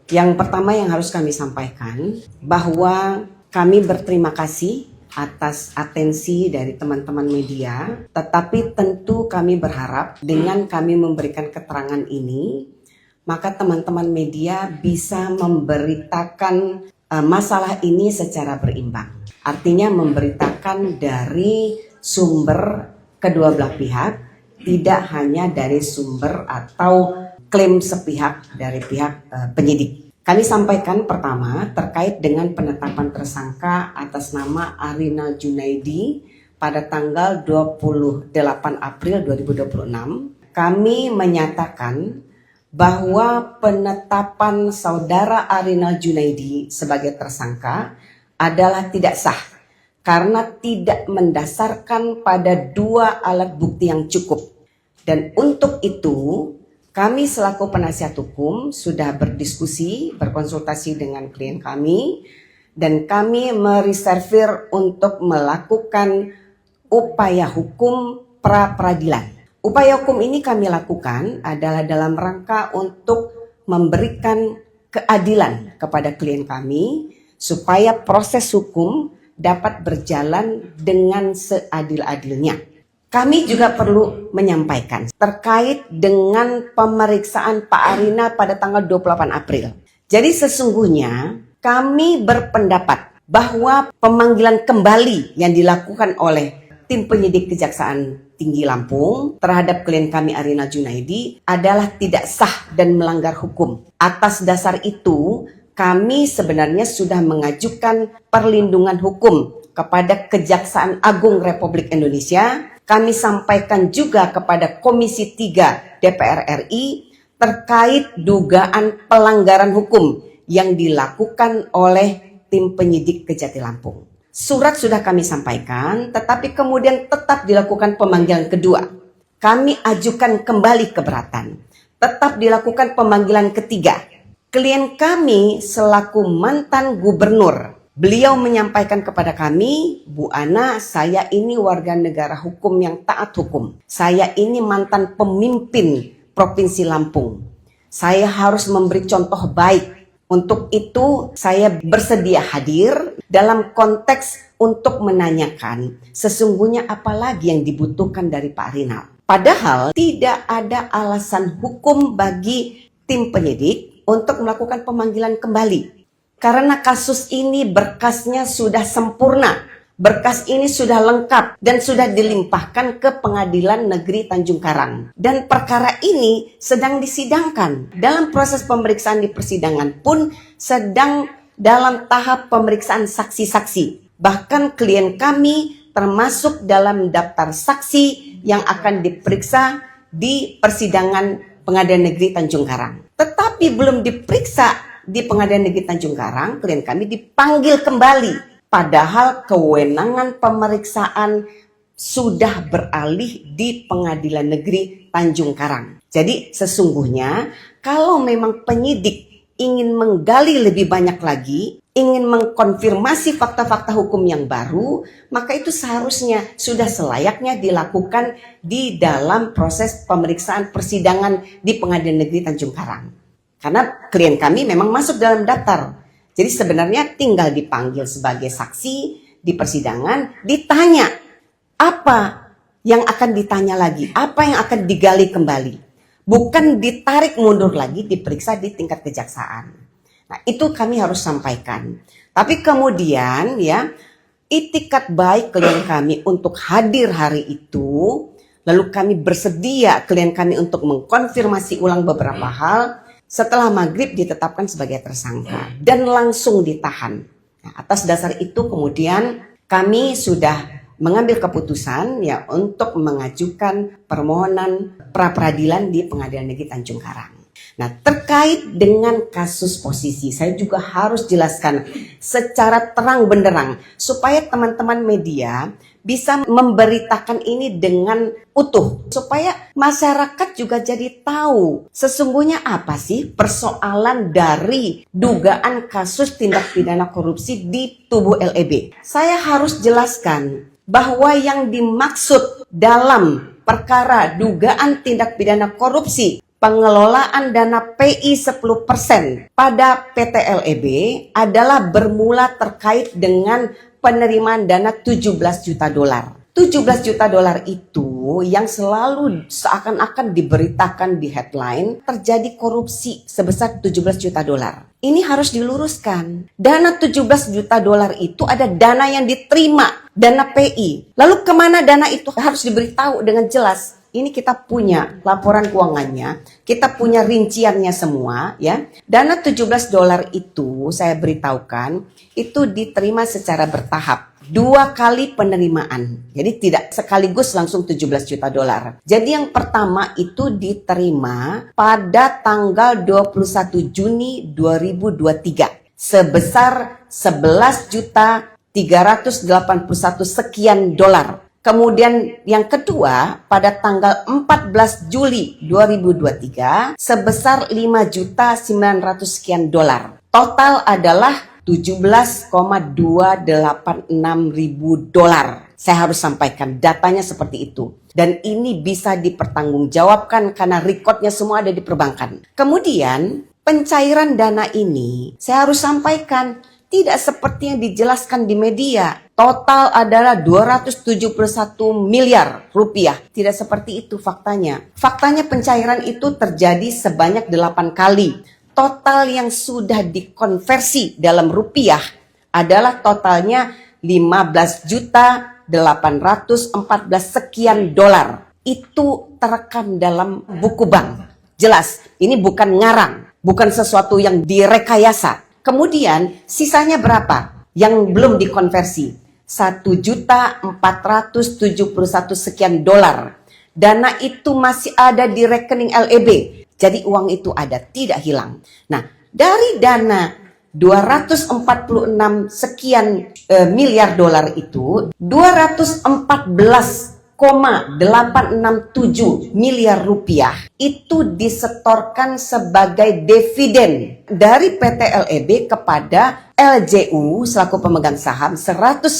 Yang pertama yang harus kami sampaikan bahwa kami berterima kasih atas atensi dari teman-teman media, tetapi tentu kami berharap dengan kami memberikan keterangan ini, maka teman-teman media bisa memberitakan masalah ini secara berimbang. Artinya memberitakan dari sumber kedua belah pihak, tidak hanya dari sumber atau klaim sepihak dari pihak penyidik. Kami sampaikan pertama terkait dengan penetapan tersangka atas nama Arina Junaidi pada tanggal 28 April 2026. Kami menyatakan bahwa penetapan saudara Arina Junaidi sebagai tersangka adalah tidak sah karena tidak mendasarkan pada dua alat bukti yang cukup. Dan untuk itu kami selaku penasihat hukum sudah berdiskusi, berkonsultasi dengan klien kami, dan kami mereservir untuk melakukan upaya hukum pra-peradilan. Upaya hukum ini kami lakukan adalah dalam rangka untuk memberikan keadilan kepada klien kami, supaya proses hukum dapat berjalan dengan seadil-adilnya. Kami juga perlu menyampaikan terkait dengan pemeriksaan Pak Arina pada tanggal 28 April. Jadi sesungguhnya kami berpendapat bahwa pemanggilan kembali yang dilakukan oleh tim penyidik Kejaksaan Tinggi Lampung terhadap klien kami Arina Junaidi adalah tidak sah dan melanggar hukum. Atas dasar itu, kami sebenarnya sudah mengajukan perlindungan hukum kepada Kejaksaan Agung Republik Indonesia. Kami sampaikan juga kepada Komisi 3 DPR RI terkait dugaan pelanggaran hukum yang dilakukan oleh tim penyidik Kejati Lampung. Surat sudah kami sampaikan, tetapi kemudian tetap dilakukan pemanggilan kedua. Kami ajukan kembali keberatan. Tetap dilakukan pemanggilan ketiga. Klien kami selaku mantan gubernur, beliau menyampaikan kepada kami, Bu Ana, saya ini warga negara hukum yang taat hukum. Saya ini mantan pemimpin Provinsi Lampung. Saya harus memberi contoh baik. Untuk itu saya bersedia hadir dalam konteks untuk menanyakan sesungguhnya apa lagi yang dibutuhkan dari Pak Rinal. Padahal tidak ada alasan hukum bagi tim penyidik untuk melakukan pemanggilan kembali. Karena kasus ini berkasnya sudah sempurna, berkas ini sudah lengkap dan sudah dilimpahkan ke Pengadilan Negeri Tanjung Karang. Dan perkara ini sedang disidangkan. Dalam proses pemeriksaan di persidangan pun sedang dalam tahap pemeriksaan saksi-saksi. Bahkan klien kami termasuk dalam daftar saksi yang akan diperiksa di persidangan Pengadilan Negeri Tanjung Karang. Tetapi belum diperiksa di Pengadilan Negeri Tanjung Karang, klien kami dipanggil kembali. Padahal kewenangan pemeriksaan sudah beralih di Pengadilan Negeri Tanjung Karang. Jadi sesungguhnya kalau memang penyidik ingin menggali lebih banyak lagi, ingin mengkonfirmasi fakta-fakta hukum yang baru, maka itu seharusnya sudah selayaknya dilakukan di dalam proses pemeriksaan persidangan di Pengadilan Negeri Tanjung Karang. Karena klien kami memang masuk dalam daftar. Jadi sebenarnya tinggal dipanggil sebagai saksi di persidangan, ditanya apa yang akan ditanya lagi, apa yang akan digali kembali. Bukan ditarik mundur lagi, diperiksa di tingkat kejaksaan. Nah itu kami harus sampaikan. Tapi kemudian ya, itikat baik klien kami untuk hadir hari itu, lalu kami bersedia klien kami untuk mengkonfirmasi ulang beberapa hal. Setelah maghrib ditetapkan sebagai tersangka dan langsung ditahan. Nah, atas dasar itu kemudian kami sudah mengambil keputusan ya untuk mengajukan permohonan pra-peradilan di Pengadilan Negeri Tanjung Karang. Nah, terkait dengan kasus posisi, saya juga harus jelaskan secara terang benderang supaya teman-teman media bisa memberitakan ini dengan utuh. Supaya masyarakat juga jadi tahu sesungguhnya apa sih persoalan dari dugaan kasus tindak pidana korupsi di tubuh LEB. Saya harus jelaskan bahwa yang dimaksud dalam perkara dugaan tindak pidana korupsi pengelolaan dana PI 10% pada PT LEB adalah bermula terkait dengan penerimaan dana 17 juta dolar. 17 juta dolar itu yang selalu seakan-akan diberitakan di headline terjadi korupsi sebesar 17 juta dolar. Ini harus diluruskan. Dana 17 juta dolar itu ada dana yang diterima, dana PI. Lalu kemana dana itu harus diberitahu dengan jelas. Ini kita punya laporan keuangannya, kita punya rinciannya semua ya. Dana 17 dolar itu saya beritahukan itu diterima secara bertahap. 2 kali penerimaan. Jadi tidak sekaligus langsung 17 juta dolar. Jadi yang pertama itu diterima pada tanggal 21 Juni 2023 sebesar 11 juta 381 sekian dolar. Kemudian yang kedua pada tanggal 14 Juli 2023 sebesar 5 juta 900 sekian dolar. Total adalah 17,286 ribu dolar. Saya harus sampaikan datanya seperti itu. Dan ini bisa dipertanggungjawabkan karena rekodnya semua ada di perbankan. Kemudian pencairan dana ini saya harus sampaikan tidak seperti yang dijelaskan di media. Total adalah 271 miliar rupiah. Tidak seperti itu faktanya. Faktanya pencairan itu terjadi sebanyak 8 kali. Total yang sudah dikonversi dalam rupiah adalah totalnya 15 juta 814 sekian dolar. Itu terekam dalam buku bank. Jelas, ini bukan ngarang, bukan sesuatu yang direkayasa. Kemudian sisanya berapa yang belum dikonversi? 1.471 sekian dolar. Dana itu masih ada di rekening LEB. Jadi uang itu ada, tidak hilang. Nah, dari dana 246 sekian miliar dolar itu, 214,867 miliar rupiah itu disetorkan sebagai dividen dari PT LEB kepada LJU selaku pemegang saham 195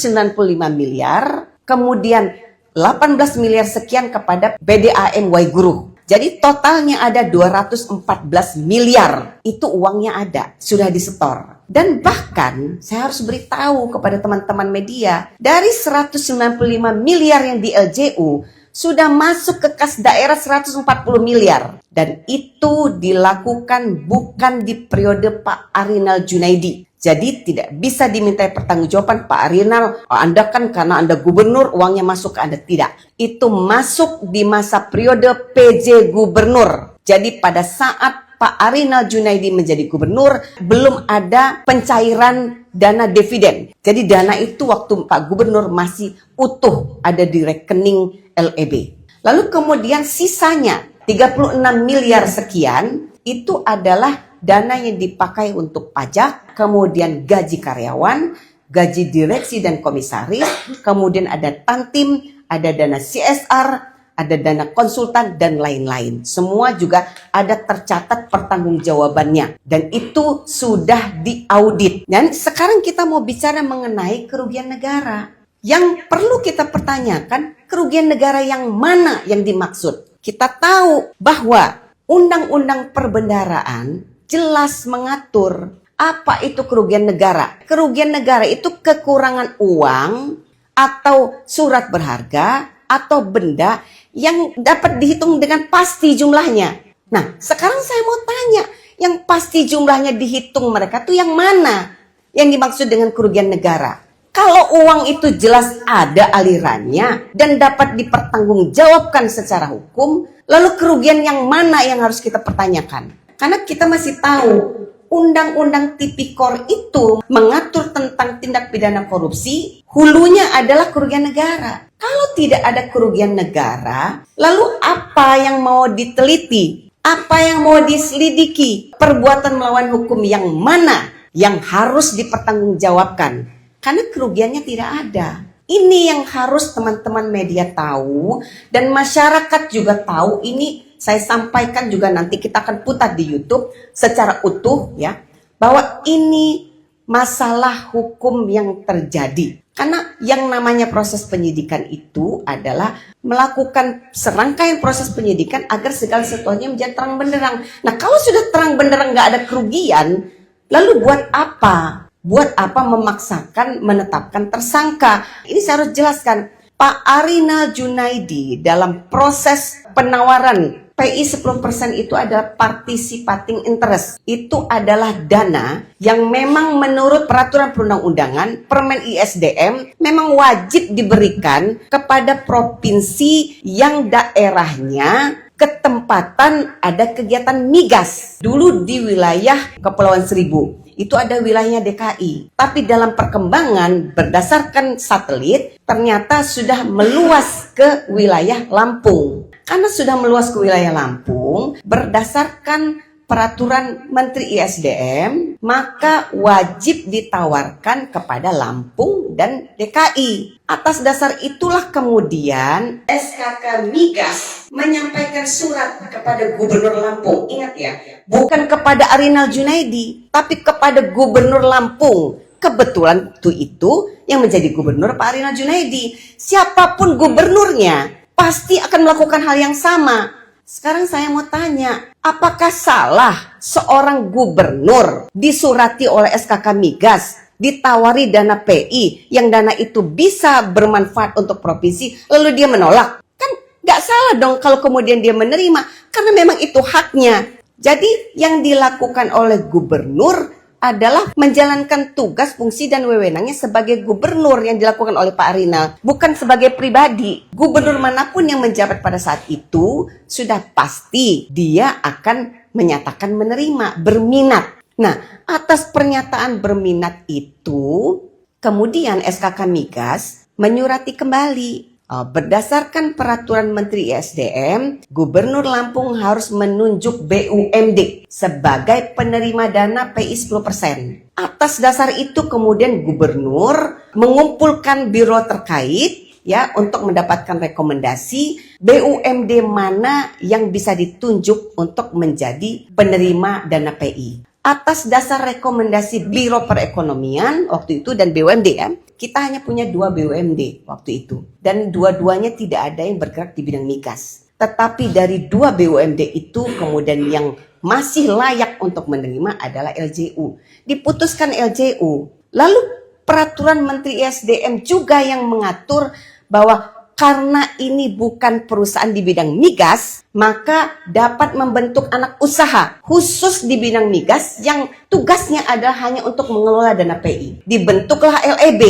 miliar, kemudian 18 miliar sekian kepada BDAM Waiguru. Jadi totalnya ada 214 miliar. Itu uangnya ada, sudah disetor. Dan bahkan saya harus beritahu kepada teman-teman media, dari 195 miliar yang di LJU sudah masuk ke kas daerah 140 miliar. Dan itu dilakukan bukan di periode Pak Arinal Junaidi. Jadi tidak bisa dimintai pertanggungjawaban Pak Arinal, Anda kan karena Anda gubernur uangnya masuk ke Anda. Tidak, itu masuk di masa periode PJ gubernur. Jadi pada saat Pak Arinal Junaidi menjadi gubernur, belum ada pencairan dana dividen. Jadi dana itu waktu Pak Gubernur masih utuh ada di rekening LEB. Lalu kemudian sisanya 36 miliar sekian itu adalah dana yang dipakai untuk pajak, kemudian gaji karyawan, gaji direksi dan komisaris, kemudian ada tantim, ada dana CSR, ada dana konsultan, dan lain-lain. Semua juga ada tercatat pertanggungjawabannya. Dan itu sudah diaudit. Dan sekarang kita mau bicara mengenai kerugian negara. Yang perlu kita pertanyakan, kerugian negara yang mana yang dimaksud? Kita tahu bahwa Undang-Undang Perbendaraan jelas mengatur apa itu kerugian negara. Kerugian negara itu kekurangan uang atau surat berharga atau benda yang dapat dihitung dengan pasti jumlahnya. Nah, sekarang saya mau tanya, yang pasti jumlahnya dihitung mereka tuh yang mana? Yang dimaksud dengan kerugian negara. Kalau uang itu jelas ada alirannya dan dapat dipertanggungjawabkan secara hukum, lalu kerugian yang mana yang harus kita pertanyakan? Karena kita masih tahu Undang-Undang Tipikor itu mengatur tentang tindak pidana korupsi, hulunya adalah kerugian negara. Kalau tidak ada kerugian negara, lalu apa yang mau diteliti? Apa yang mau diselidiki? Perbuatan melawan hukum yang mana yang harus dipertanggungjawabkan? Karena kerugiannya tidak ada. Ini yang harus teman-teman media tahu dan masyarakat juga tahu. Ini saya sampaikan juga nanti kita akan putar di YouTube secara utuh ya, bahwa ini masalah hukum yang terjadi. Karena yang namanya proses penyidikan itu adalah melakukan serangkaian proses penyidikan agar segala sesuatunya menjadi terang benderang. Nah, kalau sudah terang benderang nggak ada kerugian, lalu buat apa? Buat apa memaksakan menetapkan tersangka? Ini saya harus jelaskan. Pak Arinal Junaidi dalam proses penawaran PI 10% itu adalah participating interest. Itu adalah dana yang memang menurut peraturan perundang-undangan, Permen ISDM, memang wajib diberikan kepada provinsi yang daerahnya ketempatan ada kegiatan migas. Dulu di wilayah Kepulauan Seribu, itu ada wilayahnya DKI. Tapi dalam perkembangan berdasarkan satelit, ternyata sudah meluas ke wilayah Lampung. Karena sudah meluas ke wilayah Lampung, berdasarkan peraturan Menteri ISDM, maka wajib ditawarkan kepada Lampung dan DKI. Atas dasar itulah kemudian SKK Migas menyampaikan surat kepada Gubernur Lampung. Ingat ya, bukan kepada Arinal Junaidi, tapi kepada Gubernur Lampung. Kebetulan itu yang menjadi gubernur Pak Arinal Junaidi. Siapapun gubernurnya pasti akan melakukan hal yang sama. Sekarang saya mau tanya, apakah salah seorang gubernur disurati oleh SKK Migas, ditawari dana PI, yang dana itu bisa bermanfaat untuk provinsi, lalu dia menolak? Kan gak salah dong kalau kemudian dia menerima, karena memang itu haknya. Jadi yang dilakukan oleh gubernur adalah menjalankan tugas, fungsi, dan wewenangnya sebagai gubernur yang dilakukan oleh Pak Arinal, bukan sebagai pribadi. Gubernur manapun yang menjabat pada saat itu sudah pasti dia akan menyatakan menerima, berminat. Nah, atas pernyataan berminat itu, kemudian SKK Migas menyurati kembali. Berdasarkan peraturan Menteri ISDM, Gubernur Lampung harus menunjuk BUMD sebagai penerima dana PI 10%. Atas dasar itu kemudian Gubernur mengumpulkan biro terkait ya untuk mendapatkan rekomendasi BUMD mana yang bisa ditunjuk untuk menjadi penerima dana PI. Atas dasar rekomendasi Biro Perekonomian waktu itu dan BUMD ya, kita hanya punya 2 BUMD waktu itu. Dan dua-duanya tidak ada yang bergerak di bidang migas. Tetapi dari 2 BUMD itu kemudian yang masih layak untuk menerima adalah LJU. Diputuskan LJU. Lalu peraturan Menteri ISDM juga yang mengatur bahwa karena ini bukan perusahaan di bidang migas, maka dapat membentuk anak usaha khusus di bidang migas yang tugasnya adalah hanya untuk mengelola dana PI. Dibentuklah LEB.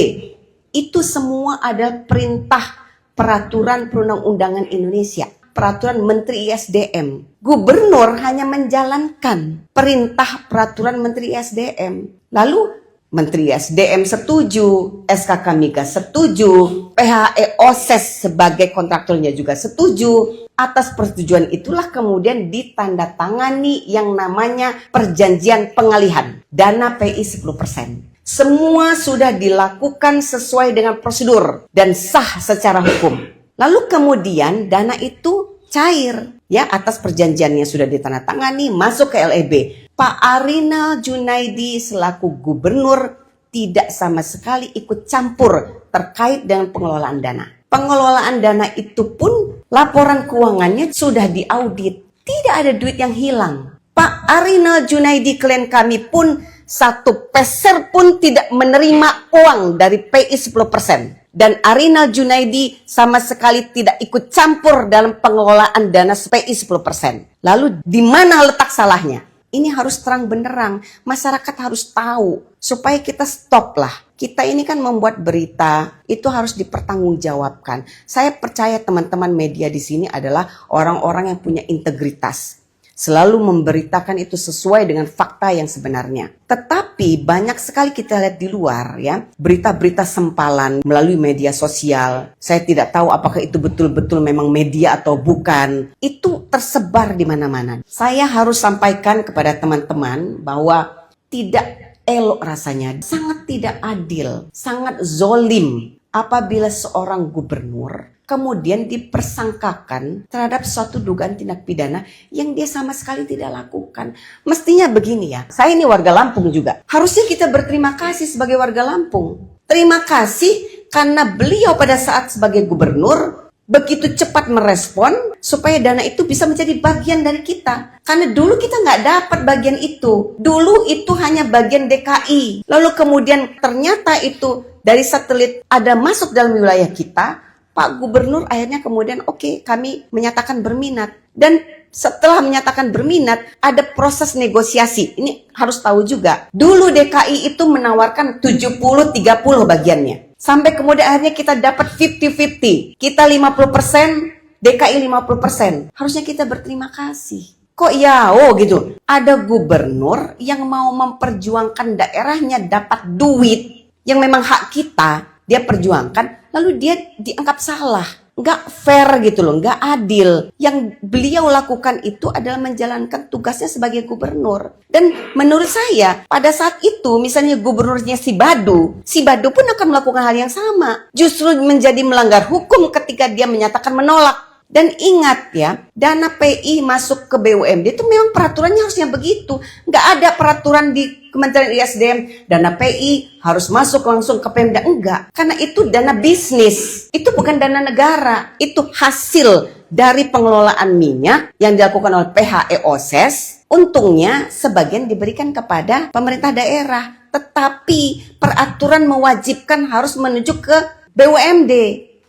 Itu semua adalah perintah peraturan perundang-undangan Indonesia, peraturan Menteri ISDM. Gubernur hanya menjalankan perintah peraturan Menteri ISDM. Lalu Menteri ISDM setuju, SKK Migas setuju, PHE OSES sebagai kontraktornya juga setuju. Atas persetujuan itulah kemudian ditandatangani yang namanya perjanjian pengalihan dana PI 10%. Semua sudah dilakukan sesuai dengan prosedur dan sah secara hukum. Lalu kemudian dana itu cair ya atas perjanjiannya sudah ditandatangani masuk ke LEB. Pak Arinal Junaidi selaku gubernur tidak sama sekali ikut campur terkait dengan pengelolaan dana. Pengelolaan dana itu pun laporan keuangannya sudah diaudit. Tidak ada duit yang hilang. Pak Arinal Junaidi klien kami pun 1 peser pun tidak menerima uang dari PI 10%. Dan Arinal Junaidi sama sekali tidak ikut campur dalam pengelolaan dana PI 10%. Lalu di mana letak salahnya? Ini harus terang benderang, masyarakat harus tahu supaya kita stop lah. Kita ini kan membuat berita, itu harus dipertanggungjawabkan. Saya percaya teman-teman media di sini adalah orang-orang yang punya integritas. Selalu memberitakan itu sesuai dengan fakta yang sebenarnya. Tetapi banyak sekali kita lihat di luar ya, berita-berita sempalan melalui media sosial. Saya tidak tahu apakah itu betul-betul memang media atau bukan. Itu tersebar di mana-mana. Saya harus sampaikan kepada teman-teman bahwa tidak elok rasanya, sangat tidak adil, sangat zolim apabila seorang gubernur kemudian dipersangkakan terhadap suatu dugaan tindak pidana yang dia sama sekali tidak lakukan. Mestinya begini ya, saya ini warga Lampung juga. Harusnya kita berterima kasih sebagai warga Lampung. Terima kasih karena beliau pada saat sebagai gubernur begitu cepat merespon supaya dana itu bisa menjadi bagian dari kita. Karena dulu kita nggak dapat bagian itu. Dulu itu hanya bagian DKI. Lalu kemudian ternyata itu dari satelit ada masuk dalam wilayah kita. Pak Gubernur akhirnya kemudian oke, kami menyatakan berminat. Dan setelah menyatakan berminat, ada proses negosiasi. Ini harus tahu juga. Dulu DKI itu menawarkan 70-30 bagiannya. Sampai kemudian akhirnya kita dapat 50-50. Kita 50%, DKI 50%. Harusnya kita berterima kasih. Kok ya, gitu. Ada gubernur yang mau memperjuangkan daerahnya dapat duit yang memang hak kita, dia perjuangkan, lalu dia dianggap salah. Nggak fair gitu loh, nggak adil. Yang beliau lakukan itu adalah menjalankan tugasnya sebagai gubernur. Dan menurut saya, pada saat itu misalnya gubernurnya si Badu pun akan melakukan hal yang sama. Justru menjadi melanggar hukum ketika dia menyatakan menolak. Dan ingat ya, dana PI masuk ke BUMD itu memang peraturannya harusnya begitu. Nggak ada peraturan di Kementerian ISDM, dana PI harus masuk langsung ke Pemda. Enggak, karena itu dana bisnis. Itu bukan dana negara. Itu hasil dari pengelolaan minyak yang dilakukan oleh PHEOSES. Untungnya sebagian diberikan kepada pemerintah daerah. Tetapi peraturan mewajibkan harus menuju ke BUMD.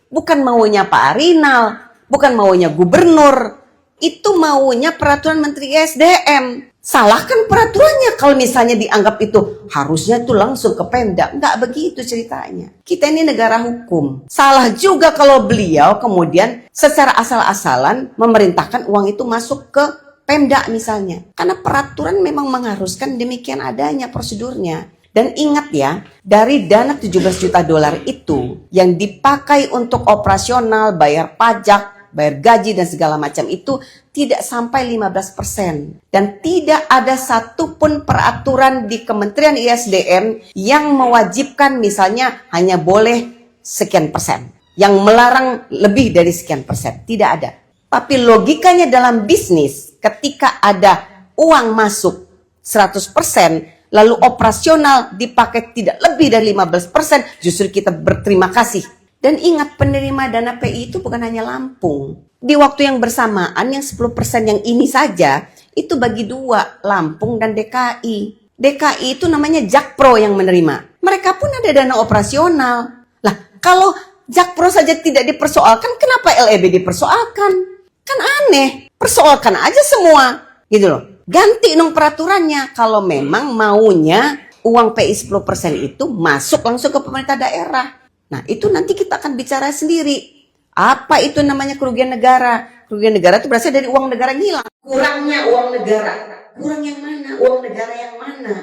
Bukan maunya Pak Arinal. Bukan maunya gubernur, itu maunya peraturan Menteri SDM. Salahkan peraturannya kalau misalnya dianggap itu harusnya tuh langsung ke Pemda. Enggak begitu ceritanya. Kita ini negara hukum. Salah juga kalau beliau kemudian secara asal-asalan memerintahkan uang itu masuk ke Pemda misalnya. Karena peraturan memang mengharuskan demikian adanya prosedurnya. Dan ingat ya, dari dana 17 juta dolar itu yang dipakai untuk operasional, bayar pajak, bayar gaji dan segala macam itu tidak sampai 15%. Dan tidak ada satupun peraturan di Kementerian ISDM yang mewajibkan misalnya hanya boleh sekian persen. Yang melarang lebih dari sekian persen. Tidak ada. Tapi logikanya dalam bisnis, ketika ada uang masuk 100%, lalu operasional dipakai tidak lebih dari 15%, justru kita berterima kasih. Dan ingat, penerima dana PI itu bukan hanya Lampung. Di waktu yang bersamaan, yang 10% yang ini saja, itu bagi dua, Lampung dan DKI. DKI itu namanya Jakpro yang menerima. Mereka pun ada dana operasional. Lah, kalau Jakpro saja tidak dipersoalkan, kenapa LEB dipersoalkan? Kan aneh. Persoalkan aja semua. Gitu loh. Ganti dong peraturannya. Kalau memang maunya uang PI 10% itu masuk langsung ke pemerintah daerah. Nah, itu nanti kita akan bicara sendiri. Apa itu namanya kerugian negara? Kerugian negara itu berasal dari uang negara hilang. Kurangnya uang negara. Kurang yang mana? Uang negara yang mana?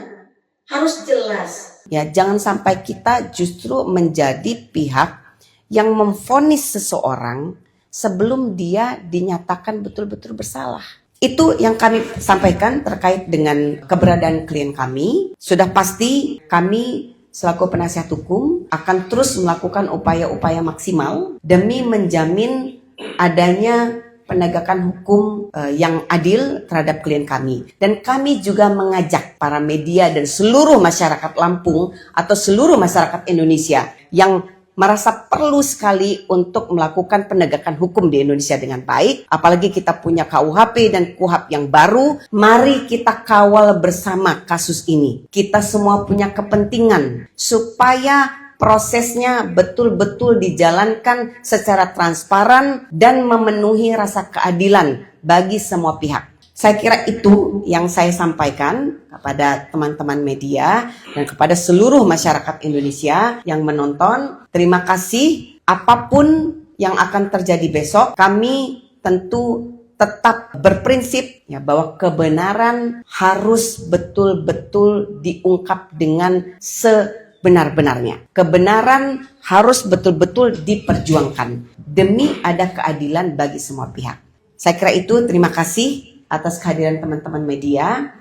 Harus jelas. Ya, jangan sampai kita justru menjadi pihak yang memvonis seseorang sebelum dia dinyatakan betul-betul bersalah. Itu yang kami sampaikan terkait dengan keberadaan klien kami. Sudah pasti kami selaku penasihat hukum akan terus melakukan upaya-upaya maksimal demi menjamin adanya penegakan hukum yang adil terhadap klien kami. Dan kami juga mengajak para media dan seluruh masyarakat Lampung atau seluruh masyarakat Indonesia yang merasa perlu sekali untuk melakukan penegakan hukum di Indonesia dengan baik. Apalagi kita punya KUHP dan KUHAP yang baru. Mari kita kawal bersama kasus ini. Kita semua punya kepentingan supaya prosesnya betul-betul dijalankan secara transparan dan memenuhi rasa keadilan bagi semua pihak. Saya kira itu yang saya sampaikan kepada teman-teman media dan kepada seluruh masyarakat Indonesia yang menonton. Terima kasih. Apapun yang akan terjadi besok, kami tentu tetap berprinsip ya bahwa kebenaran harus betul-betul diungkap dengan sebenar-benarnya. Kebenaran harus betul-betul diperjuangkan demi ada keadilan bagi semua pihak. Saya kira itu. Terima kasih atas kehadiran teman-teman media.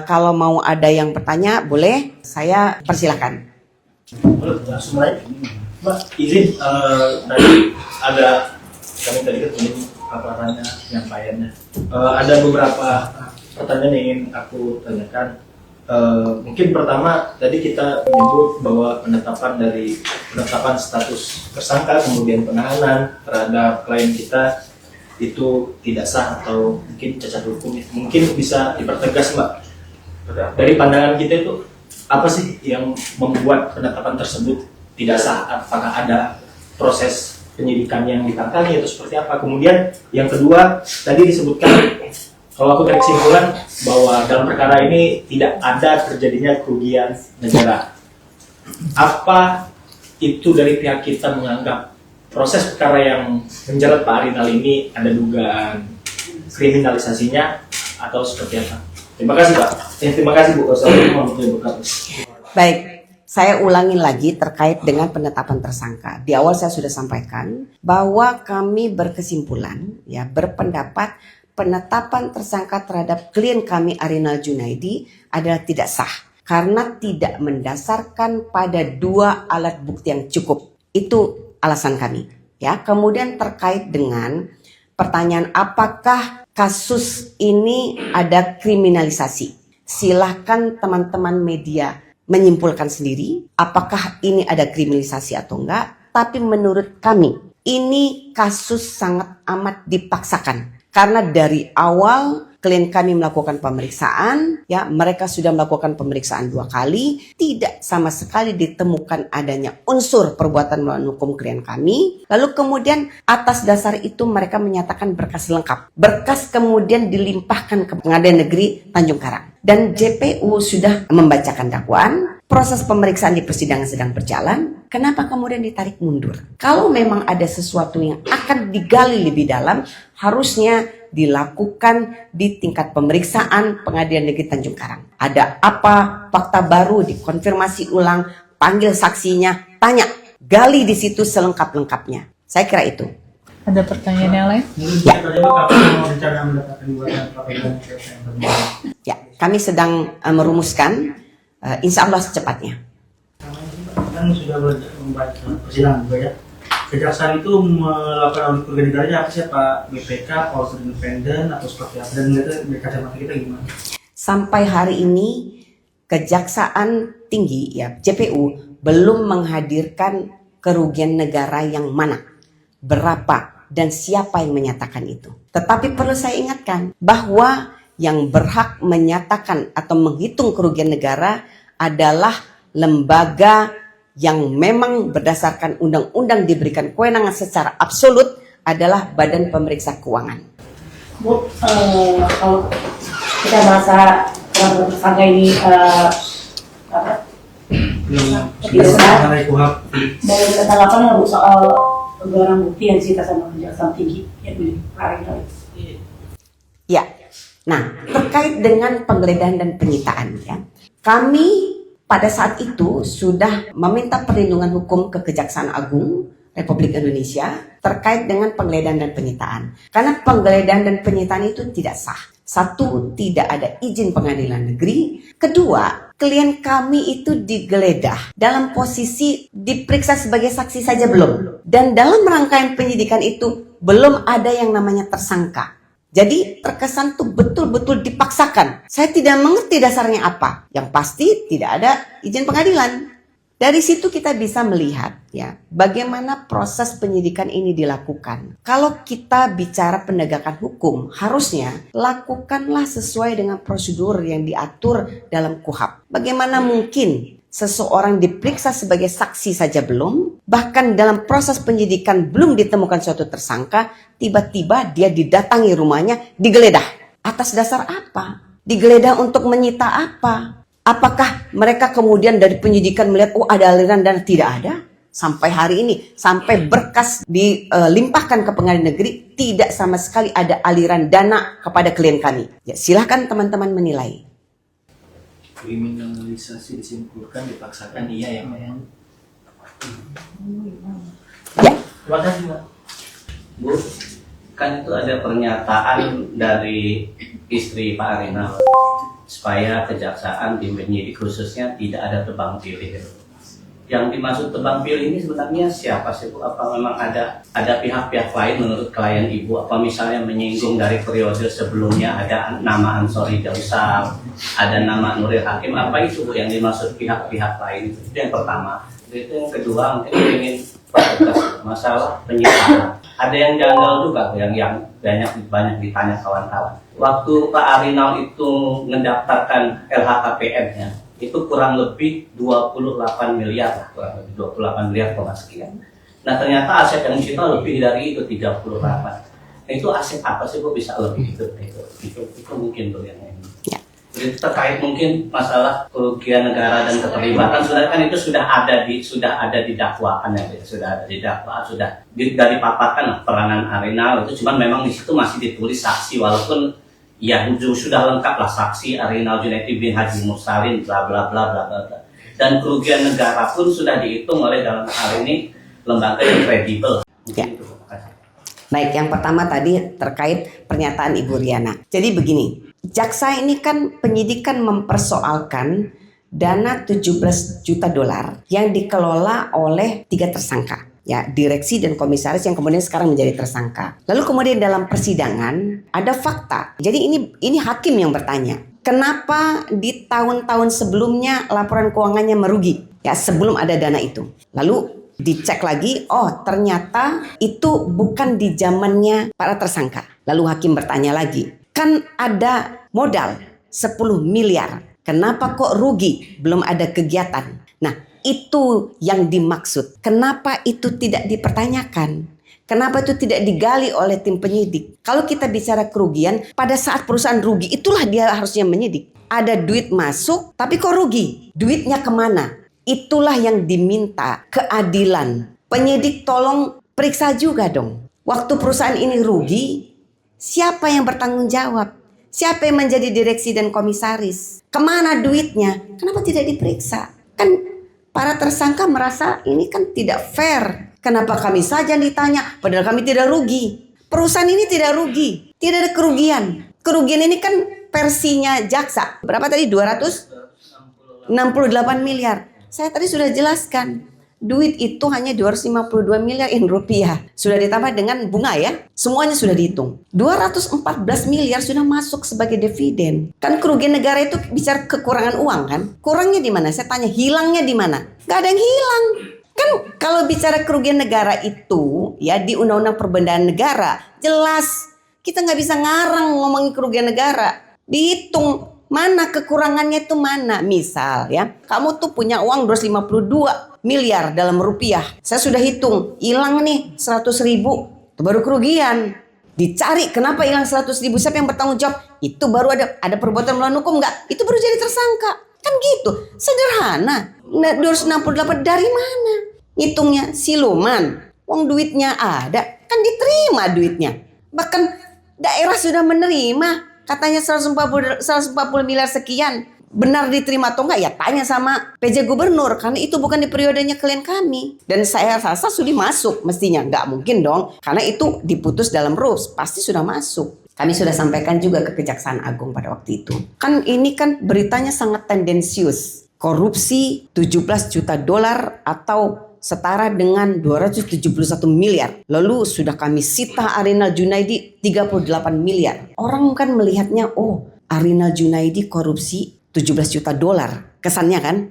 Kalau mau ada yang bertanya, boleh, saya persilahkan. Langsung mulai. Mbak, izin tadi ada kami tadi kan ingin paparannya, penyampaiannya. Ada beberapa pertanyaan yang ingin aku tanyakan. Mungkin pertama tadi kita menyebut bahwa penetapan status tersangka kemudian penahanan terhadap klien kita itu tidak sah atau mungkin cacat hukum. Mungkin bisa dipertegas, Mbak. Dari pandangan kita itu apa sih yang membuat penetapan tersebut tidak sah? Apakah ada proses penyidikan yang ditangani atau seperti apa? Kemudian yang kedua tadi disebutkan, kalau aku tarik kesimpulan bahwa dalam perkara ini tidak ada terjadinya kerugian negara. Apa itu dari pihak kita menganggap proses perkara yang menjerat Pak Arinal ini ada dugaan kriminalisasinya atau seperti apa? Terima kasih, Pak. Terima kasih, Bu. Assalamualaikum warahmatullahi wabarakatuh. Baik, saya ulangi lagi terkait dengan penetapan tersangka. Di awal saya sudah sampaikan bahwa kami berkesimpulan, ya, berpendapat penetapan tersangka terhadap klien kami Arinal Junaidi adalah tidak sah karena tidak mendasarkan pada 2 alat bukti yang cukup. Itu alasan kami. Ya, kemudian terkait dengan pertanyaan apakah kasus ini ada kriminalisasi? Silahkan teman-teman media menyimpulkan sendiri apakah ini ada kriminalisasi atau enggak. Tapi menurut kami ini kasus sangat amat dipaksakan. Karena dari awal klien kami melakukan pemeriksaan, ya mereka sudah melakukan pemeriksaan 2 kali, tidak sama sekali ditemukan adanya unsur perbuatan melawan hukum klien kami. Lalu kemudian atas dasar itu mereka menyatakan berkas lengkap. Berkas kemudian dilimpahkan ke Pengadilan Negeri Tanjung Karang. Dan JPU sudah membacakan dakwaan, proses pemeriksaan di persidangan sedang berjalan. Kenapa kemudian ditarik mundur? Kalau memang ada sesuatu yang akan digali lebih dalam, harusnya dilakukan di tingkat pemeriksaan Pengadilan Negeri Tanjung Karang. Ada apa fakta baru, dikonfirmasi ulang, panggil saksinya, tanya, gali di situ selengkap-lengkapnya. Saya kira itu. Ada pertanyaan yang lain? Ya, kami sedang merumuskan, insya Allah secepatnya. Kan sudah membaca persidangan juga ya. Kejaksaan itu melakukan audit kerugian negaranya apa sih, Pak? BPK, Polisi Independen atau seperti apa? Dan dari kacamata kita gimana? Sampai hari ini Kejaksaan Tinggi, ya JPU, belum menghadirkan kerugian negara yang mana, berapa, dan siapa yang menyatakan itu. Tetapi perlu saya ingatkan bahwa yang berhak menyatakan atau menghitung kerugian negara adalah lembaga yang memang berdasarkan undang-undang diberikan kewenangan secara absolut adalah Badan Pemeriksa Keuangan. Bu, kalau kita bahasa tersangka ini dari kata 8 Bu, soal barang bukti yang disita sama Kejaksaan Tinggi yang milik Pak Arinal. Ya, nah terkait dengan penggeledahan dan penyitaan, ya, kami pada saat itu sudah meminta perlindungan hukum ke Kejaksaan Agung Republik Indonesia terkait dengan penggeledahan dan penyitaan. Karena penggeledahan dan penyitaan itu tidak sah. 1, tidak ada izin pengadilan negeri. 2, klien kami itu digeledah dalam posisi diperiksa sebagai saksi saja belum. Dan dalam rangkaian penyidikan itu belum ada yang namanya tersangka. Jadi terkesan tuh betul-betul dipaksakan. Saya tidak mengerti dasarnya apa. Yang pasti tidak ada izin pengadilan. Dari situ kita bisa melihat, ya, bagaimana proses penyidikan ini dilakukan. Kalau kita bicara penegakan hukum, harusnya lakukanlah sesuai dengan prosedur yang diatur dalam KUHP. Bagaimana mungkin seseorang diperiksa sebagai saksi saja belum, bahkan dalam proses penyidikan belum ditemukan suatu tersangka, tiba-tiba dia didatangi rumahnya, digeledah. Atas dasar apa? Digeledah untuk menyita apa? Apakah mereka kemudian dari penyidikan melihat, oh ada aliran dana? Tidak ada. Sampai hari ini, sampai berkas dilimpahkan ke Pengadilan Negeri, tidak sama sekali ada aliran dana kepada klien kami. Ya, silahkan teman-teman menilai. Kriminalisasi disimpulkan dipaksakan, iya ya, Pak. Ya. Terima kasih, Pak. Bu, kan itu ada pernyataan dari istri Pak Arinal supaya kejaksaan di penyidik khususnya tidak ada tebang pilih. Yang dimaksud tebang pilih ini sebenarnya siapa sih Bu? Apa memang ada pihak-pihak lain menurut klien Ibu? Apa misalnya menyinggung dari periode sebelumnya ada nama Ansori Jausal, ada nama Nuril Hakim? Apa itu Bu yang dimaksud pihak-pihak lain? Itu yang pertama. Itu yang kedua mungkin ingin fokus masalah penyitaan. Ada yang janggal juga yang banyak ditanya kawan-kawan. Waktu Pak Arinal itu mendaftarkan LHKPN-nya, itu kurang lebih 28 miliar lah, kurang lebih 28 miliar sekian. Nah ternyata aset yang disita lebih dari itu 38. Nah, itu aset apa sih Bu bisa lebih itu mungkin tuh yang ini. Ya. Jadi terkait mungkin masalah kerugian negara dan keterlibatan sudah ada di dakwaan ya, sudah ada di dakwaan, sudah dipaparkan peranan Arinal itu, cuman memang di situ masih ditulis saksi walaupun ya sudah lengkap lah saksi Arinal Junaidi bin Haji Mursalin bla bla bla bla bla. Dan kerugian negara pun sudah dihitung oleh dalam hal ini lembaga yang kredibel. Ya. Baik, yang pertama tadi terkait pernyataan Ibu Riana. Jadi begini, jaksa ini kan penyidik kan mempersoalkan dana 17 juta dolar yang dikelola oleh 3 tersangka. Ya, direksi dan komisaris yang kemudian sekarang menjadi tersangka. Lalu kemudian dalam persidangan ada fakta. Jadi ini hakim yang bertanya, kenapa di tahun-tahun sebelumnya laporan keuangannya merugi? Ya, sebelum ada dana itu. Lalu dicek lagi, oh ternyata itu bukan di zamannya para tersangka. Lalu hakim bertanya lagi, kan ada modal 10 miliar. Kenapa kok rugi? Belum ada kegiatan. Nah, itu yang dimaksud. Kenapa itu tidak dipertanyakan? Kenapa itu tidak digali oleh tim penyidik? Kalau kita bicara kerugian, pada saat perusahaan rugi, itulah dia harusnya menyidik. Ada duit masuk, tapi kok rugi? Duitnya kemana? Itulah yang diminta, keadilan. Penyidik tolong periksa juga dong. Waktu perusahaan ini rugi, siapa yang bertanggung jawab? Siapa yang menjadi direksi dan komisaris? Kemana duitnya? Kenapa tidak diperiksa? Kan para tersangka merasa ini kan tidak fair. Kenapa kami saja ditanya? Padahal kami tidak rugi. Perusahaan ini tidak rugi. Tidak ada kerugian. Kerugian ini kan versinya jaksa. Berapa tadi? 268 miliar. Saya tadi sudah jelaskan. Duit itu hanya 252 miliar rupiah. Sudah ditambah dengan bunga ya. Semuanya sudah dihitung. 214 miliar sudah masuk sebagai dividen. Kan kerugian negara itu bicara kekurangan uang kan. Kurangnya di mana? Saya tanya hilangnya di mana? Gak ada yang hilang. Kan kalau bicara kerugian negara itu ya di Undang-Undang Perbendaan Negara jelas. Kita gak bisa ngarang ngomongin kerugian negara. Dihitung. Mana kekurangannya itu mana? Misal ya, kamu tuh punya uang 252 miliar dalam rupiah. Saya sudah hitung, hilang nih 100 ribu. Itu baru kerugian. Dicari kenapa hilang 100 ribu, siapa yang bertanggung jawab? Itu baru ada perbuatan melawan hukum nggak? Itu baru jadi tersangka. Kan gitu, sederhana. 268 dari mana? Hitungnya siluman. Uang duitnya ada, kan diterima duitnya. Bahkan daerah sudah menerima. Katanya 140 miliar sekian. Benar diterima atau enggak? Ya tanya sama PJ Gubernur. Karena itu bukan di periodenya klien kami. Dan saya rasa sudah masuk mestinya. Nggak mungkin dong. Karena itu diputus dalam rules. Pasti sudah masuk. Kami sudah sampaikan juga ke Kejaksaan Agung pada waktu itu. Kan ini kan beritanya sangat tendensius. Korupsi 17 juta dolar atau setara dengan 271 miliar. Lalu sudah kami sita Arinal Junaidi 38 miliar. Orang kan melihatnya, oh Arinal Junaidi korupsi 17 juta dolar. Kesannya kan,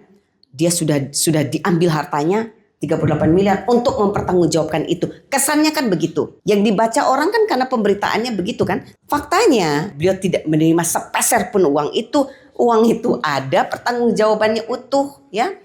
dia sudah diambil hartanya 38 miliar untuk mempertanggungjawabkan itu. Kesannya kan begitu. Yang dibaca orang kan karena pemberitaannya begitu kan. Faktanya beliau tidak menerima sepeser pun uang itu. Uang itu ada, pertanggungjawabannya utuh ya.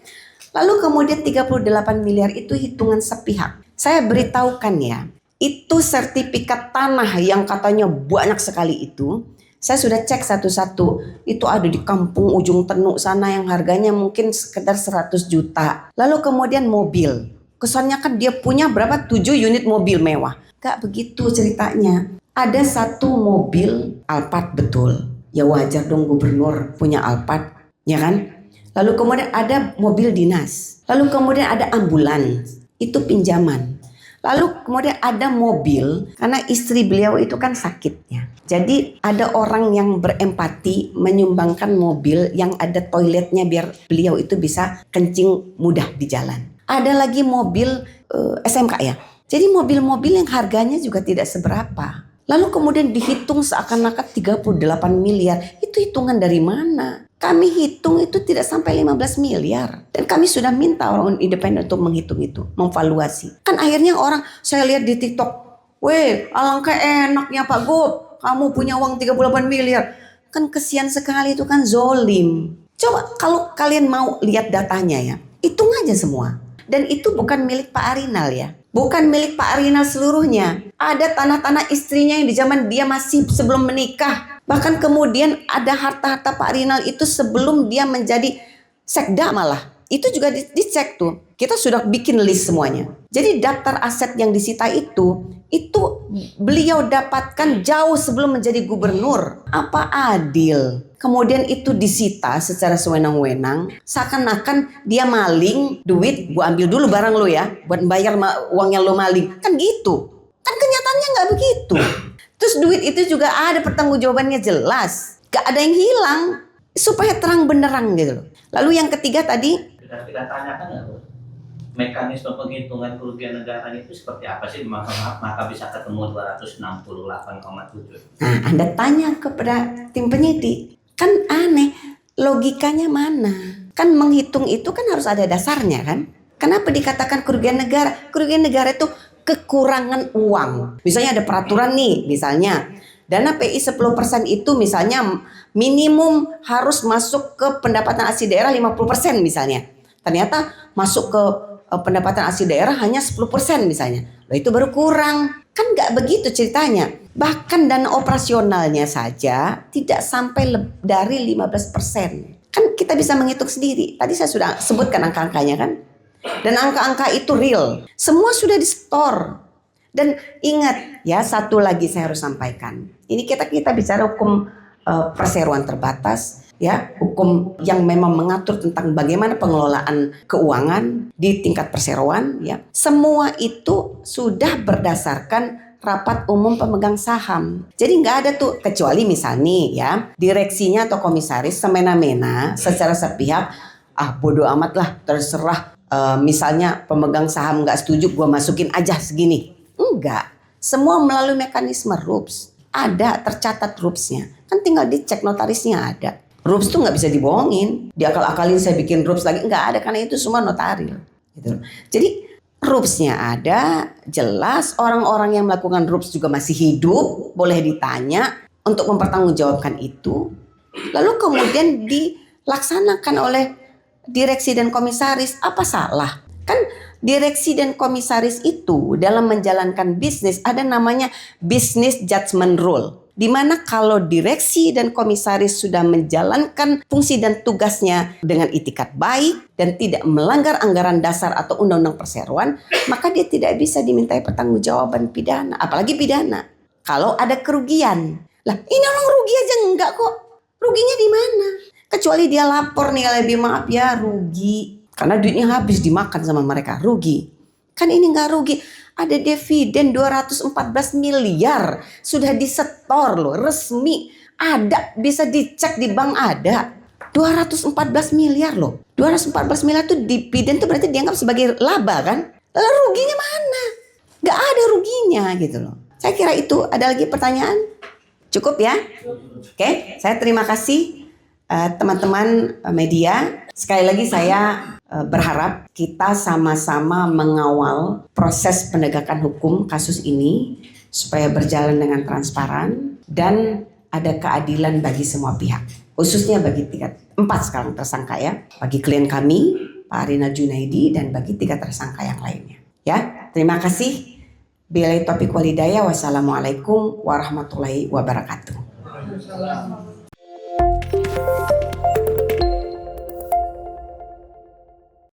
Lalu kemudian 38 miliar itu hitungan sepihak. Saya beritahukan ya, itu sertifikat tanah yang katanya banyak sekali itu. Saya sudah cek satu-satu. Itu ada di kampung ujung Tenuk sana yang harganya mungkin sekitar 100 juta. Lalu kemudian mobil. Kesannya kan dia punya berapa? 7 unit mobil mewah. Gak begitu ceritanya. Ada satu mobil Alphard betul. Ya wajar dong gubernur punya Alphard. Ya kan? Lalu kemudian ada mobil dinas. Lalu kemudian ada ambulans. Itu pinjaman. Lalu kemudian ada mobil, karena istri beliau itu kan sakitnya. Jadi ada orang yang berempati menyumbangkan mobil yang ada toiletnya biar beliau itu bisa kencing mudah di jalan. Ada lagi mobil SMK ya. Jadi mobil-mobil yang harganya juga tidak seberapa. Lalu kemudian dihitung seakan-akan 38 miliar. Itu hitungan dari mana? Kami hitung itu tidak sampai 15 miliar. Dan kami sudah minta orang independen untuk menghitung itu, memvaluasi. Kan akhirnya orang, saya lihat di TikTok, weh alangkah enaknya Pak Gop, kamu punya uang 38 miliar. Kan kesian sekali, itu kan zolim. Coba kalau kalian mau lihat datanya ya, hitung aja semua. Dan itu bukan milik Pak Arinal ya. Bukan milik Pak Arinal seluruhnya. Ada tanah-tanah istrinya yang di zaman dia masih sebelum menikah. Bahkan kemudian ada harta-harta Pak Arinal itu sebelum dia menjadi sekda malah. Itu juga dicek tuh. Kita sudah bikin list semuanya. Jadi daftar aset yang disita itu beliau dapatkan jauh sebelum menjadi gubernur. Apa adil? Kemudian itu disita secara sewenang-wenang. Seakan-akan dia maling duit, gua ambil dulu barang lo ya, buat bayar uang yang lo maling. Kan gitu. Kan kenyataannya nggak begitu. Terus duit itu juga ada pertanggungjawabannya jelas. Gak ada yang hilang. Supaya terang benderang gitu loh. Lalu yang ketiga tadi. Kita tanyakan nggak, Bu? Mekanisme penghitungan kerugian negara itu seperti apa sih? Maka bisa ketemu 268,7. Nah, Anda tanya kepada tim penyidik. Kan aneh, logikanya mana? Kan menghitung itu kan harus ada dasarnya kan? Kenapa dikatakan kerugian negara? Kerugian negara itu kekurangan uang. Misalnya ada peraturan nih, misalnya dana PI 10% itu misalnya minimum harus masuk ke pendapatan asli daerah 50% misalnya. Ternyata masuk ke pendapatan asli daerah hanya 10% misalnya. Loh, itu baru kurang. Kan nggak begitu ceritanya. Bahkan dana operasionalnya saja tidak sampai dari 15%. Kan kita bisa menghitung sendiri. Tadi saya sudah sebutkan angka-angkanya kan. Dan angka-angka itu real. Semua sudah di-store. Dan ingat ya, satu lagi saya harus sampaikan. Ini kita bicara hukum perseroan terbatas. Ya, hukum yang memang mengatur tentang bagaimana pengelolaan keuangan di tingkat perseroan ya. Semua itu sudah berdasarkan rapat umum pemegang saham. Jadi nggak ada tuh, kecuali misalnya ya, direksinya atau komisaris semena-mena secara sepihak, bodoh amat lah, terserah misalnya pemegang saham nggak setuju, gua masukin aja segini. Enggak, semua melalui mekanisme RUPS. Ada tercatat RUPS-nya. Kan tinggal dicek, notarisnya ada. RUPS tuh nggak bisa dibohongin. Diakal-akalin saya bikin RUPS lagi, nggak ada, karena itu semua notaril. Gitu. Jadi RUPS-nya ada, jelas. Orang-orang yang melakukan RUPS juga masih hidup, boleh ditanya untuk mempertanggungjawabkan itu. Lalu kemudian dilaksanakan oleh direksi dan komisaris. Apa salah? Kan direksi dan komisaris itu dalam menjalankan bisnis ada namanya business judgment rule. Di mana kalau direksi dan komisaris sudah menjalankan fungsi dan tugasnya dengan itikat baik dan tidak melanggar anggaran dasar atau undang-undang perseroan, maka dia tidak bisa dimintai pertanggungjawaban pidana, apalagi pidana. Kalau ada kerugian. Lah, ini orang rugi aja enggak kok. Ruginya di mana? Kecuali dia lapor nih, lebih maaf ya, rugi. Karena duitnya habis dimakan sama mereka, rugi. Kan ini enggak rugi. Ada dividen 214 miliar. Sudah disetor loh, resmi. Ada, bisa dicek di bank ada. 214 miliar loh. 214 miliar itu dividen tuh berarti dianggap sebagai laba kan? Lalu ruginya mana? Gak ada ruginya gitu loh. Saya kira itu. Ada lagi pertanyaan? Cukup ya? Oke, saya terima kasih teman-teman media. Sekali lagi saya berharap kita sama-sama mengawal proses penegakan hukum kasus ini supaya berjalan dengan transparan dan ada keadilan bagi semua pihak, khususnya bagi 4 sekarang tersangka ya, bagi klien kami Pak Arinal Junaidi dan bagi 3 tersangka yang lainnya ya. Terima kasih. Billahi taufiq wal hidayah. Wassalamualaikum warahmatullahi wabarakatuh.